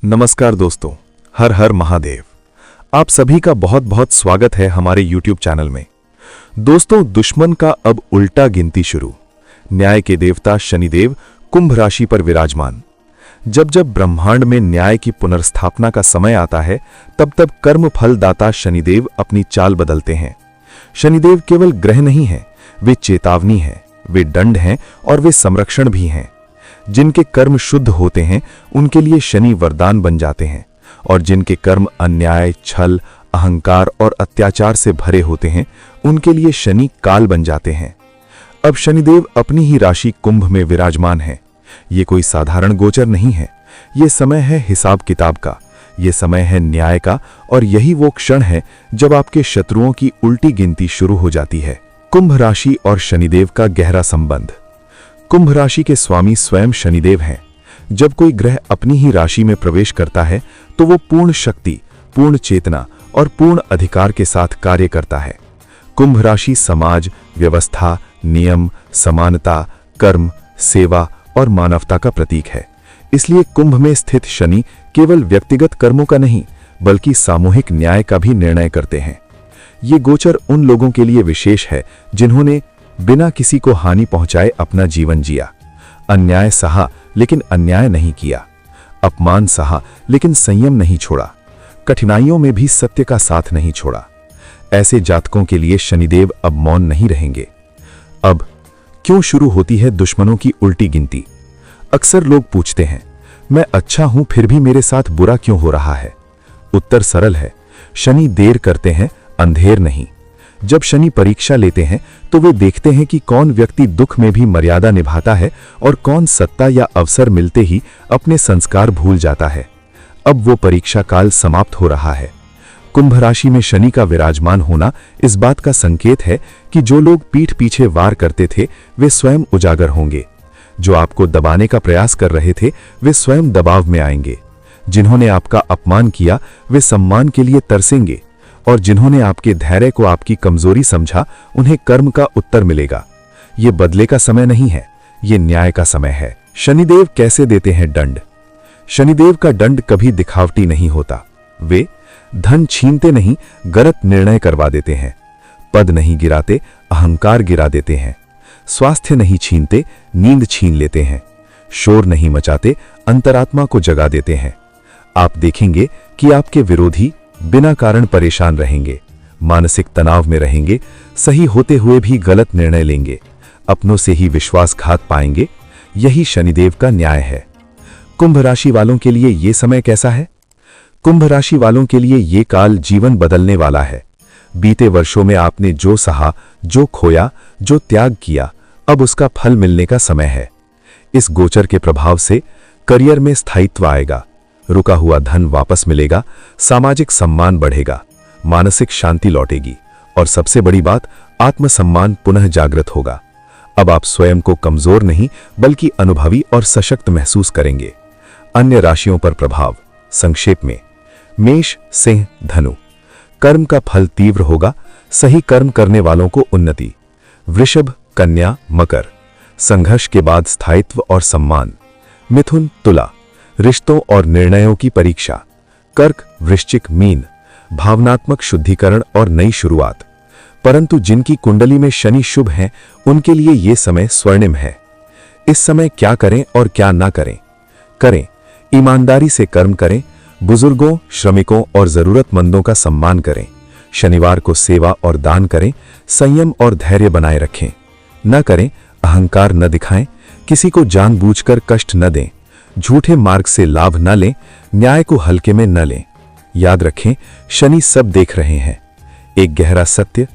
नमस्कार दोस्तों, हर हर महादेव। आप सभी का बहुत बहुत स्वागत है हमारे YouTube चैनल में। दोस्तों, दुश्मन का अब उल्टा गिनती शुरू। न्याय के देवता शनिदेव कुंभ राशि पर विराजमान। जब जब ब्रह्मांड में न्याय की पुनर्स्थापना का समय आता है, तब तब कर्म फल दाता शनिदेव अपनी चाल बदलते हैं। शनिदेव केवल ग्रह नहीं है, वे चेतावनी है, वे दंड हैं और वे संरक्षण भी हैं। जिनके कर्म शुद्ध होते हैं उनके लिए शनि वरदान बन जाते हैं, और जिनके कर्म अन्याय, छल, अहंकार और अत्याचार से भरे होते हैं उनके लिए शनि काल बन जाते हैं। अब शनिदेव अपनी ही राशि कुंभ में विराजमान है। ये कोई साधारण गोचर नहीं है, ये समय है हिसाब किताब का, ये समय है न्याय का, और यही वो क्षण है जब आपके शत्रुओं की उल्टी गिनती शुरू हो जाती है। कुंभ राशि और शनिदेव का गहरा संबंध। कुंभ राशि के स्वामी स्वयं शनिदेव हैं। जब कोई ग्रह अपनी ही राशि में प्रवेश करता है तो वो पूर्ण शक्ति, पूर्ण चेतना और पूर्ण अधिकार के साथ कार्य करता है। कुंभ राशि समाज, व्यवस्था, नियम, समानता, कर्म, सेवा और मानवता का प्रतीक है। इसलिए कुंभ में स्थित शनि केवल व्यक्तिगत कर्मों का नहीं बल्कि सामूहिक न्याय का भी निर्णय करते हैं। ये गोचर उन लोगों के लिए विशेष है जिन्होंने बिना किसी को हानि पहुंचाए अपना जीवन जिया, अन्याय सहा लेकिन अन्याय नहीं किया, अपमान सहा लेकिन संयम नहीं छोड़ा, कठिनाइयों में भी सत्य का साथ नहीं छोड़ा। ऐसे जातकों के लिए शनिदेव अब मौन नहीं रहेंगे। अब क्यों शुरू होती है दुश्मनों की उल्टी गिनती? अक्सर लोग पूछते हैं, मैं अच्छा हूं फिर भी मेरे साथ बुरा क्यों हो रहा है? उत्तर सरल है, शनि देर करते हैं, अंधेर नहीं। जब शनि परीक्षा लेते हैं तो वे देखते हैं कि कौन व्यक्ति दुख में भी मर्यादा निभाता है और कौन सत्ता या अवसर मिलते ही अपने संस्कार भूल जाता है। अब वो परीक्षा काल समाप्त हो रहा है। कुंभ राशि में शनि का विराजमान होना इस बात का संकेत है कि जो लोग पीठ पीछे वार करते थे वे स्वयं उजागर होंगे। जो आपको दबाने का प्रयास कर रहे थे वे स्वयं दबाव में आएंगे। जिन्होंने आपका अपमान किया वे सम्मान के लिए तरसेंगे, और जिन्होंने आपके धैर्य को आपकी कमजोरी समझा उन्हें कर्म का उत्तर मिलेगा। ये बदले का समय नहीं है, ये न्याय का समय है। शनिदेव कैसे देते हैं दंड? शनिदेव का दंड कभी दिखावटी नहीं होता। वे धन छीनते नहीं, गलत निर्णय करवा देते हैं। पद नहीं गिराते, अहंकार गिरा देते हैं। स्वास्थ्य नहीं छीनते, नींद छीन लेते हैं। शोर नहीं मचाते, अंतरात्मा को जगा देते हैं। आप देखेंगे कि आपके विरोधी बिना कारण परेशान रहेंगे, मानसिक तनाव में रहेंगे, सही होते हुए भी गलत निर्णय लेंगे, अपनों से ही विश्वासघात पाएंगे। यही शनिदेव का न्याय है। कुंभ राशि वालों के लिए यह समय कैसा है? कुंभ राशि वालों के लिए यह काल जीवन बदलने वाला है। बीते वर्षों में आपने जो सहा, जो खोया, जो त्याग किया, अब उसका फल मिलने का समय है। इस गोचर के प्रभाव से करियर में स्थायित्व आएगा, रुका हुआ धन वापस मिलेगा, सामाजिक सम्मान बढ़ेगा, मानसिक शांति लौटेगी, और सबसे बड़ी बात, आत्मसम्मान पुनः जागृत होगा। अब आप स्वयं को कमजोर नहीं बल्कि अनुभवी और सशक्त महसूस करेंगे। अन्य राशियों पर प्रभाव संक्षेप में। मेष, सिंह, धनु। कर्म का फल तीव्र होगा, सही कर्म करने वालों को उन्नति। वृषभ, कन्या, मकर। संघर्ष के बाद स्थायित्व और सम्मान। मिथुन, तुला। रिश्तों और निर्णयों की परीक्षा। कर्क, वृश्चिक, मीन। भावनात्मक शुद्धिकरण और नई शुरुआत। परंतु जिनकी कुंडली में शनि शुभ हैं उनके लिए यह समय स्वर्णिम है। इस समय क्या करें और क्या ना करें? करें, ईमानदारी से कर्म करें, बुजुर्गों, श्रमिकों और जरूरतमंदों का सम्मान करें। शनिवार को सेवा और दान करें, संयम और धैर्य बनाए रखें। न करें, अहंकार न दिखाएं, किसी को जानबूझकर कष्ट न दें, झूठे मार्ग से लाभ न लें, न्याय को हल्के में न लें। याद रखें, शनि सब देख रहे हैं। एक गहरा सत्य,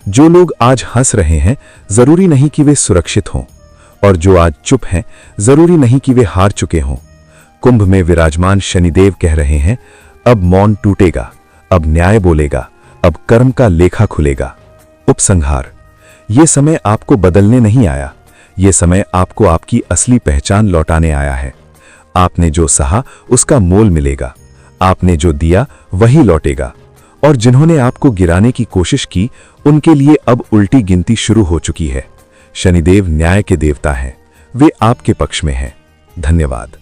जो लोग आज हंस रहे हैं जरूरी नहीं कि वे सुरक्षित हों, और जो आज चुप हैं जरूरी नहीं कि वे हार चुके हों। कुंभ में विराजमान शनिदेव कह रहे हैं, अब मौन टूटेगा, अब न्याय बोलेगा, अब कर्म का लेखा खुलेगा। उपसंहार, ये समय आपको बदलने नहीं आया, ये समय आपको आपकी असली पहचान लौटाने आया है। आपने जो सहा उसका मोल मिलेगा, आपने जो दिया वही लौटेगा, और जिन्होंने आपको गिराने की कोशिश की उनके लिए अब उल्टी गिनती शुरू हो चुकी है। शनिदेव न्याय के देवता हैं, वे आपके पक्ष में हैं। धन्यवाद।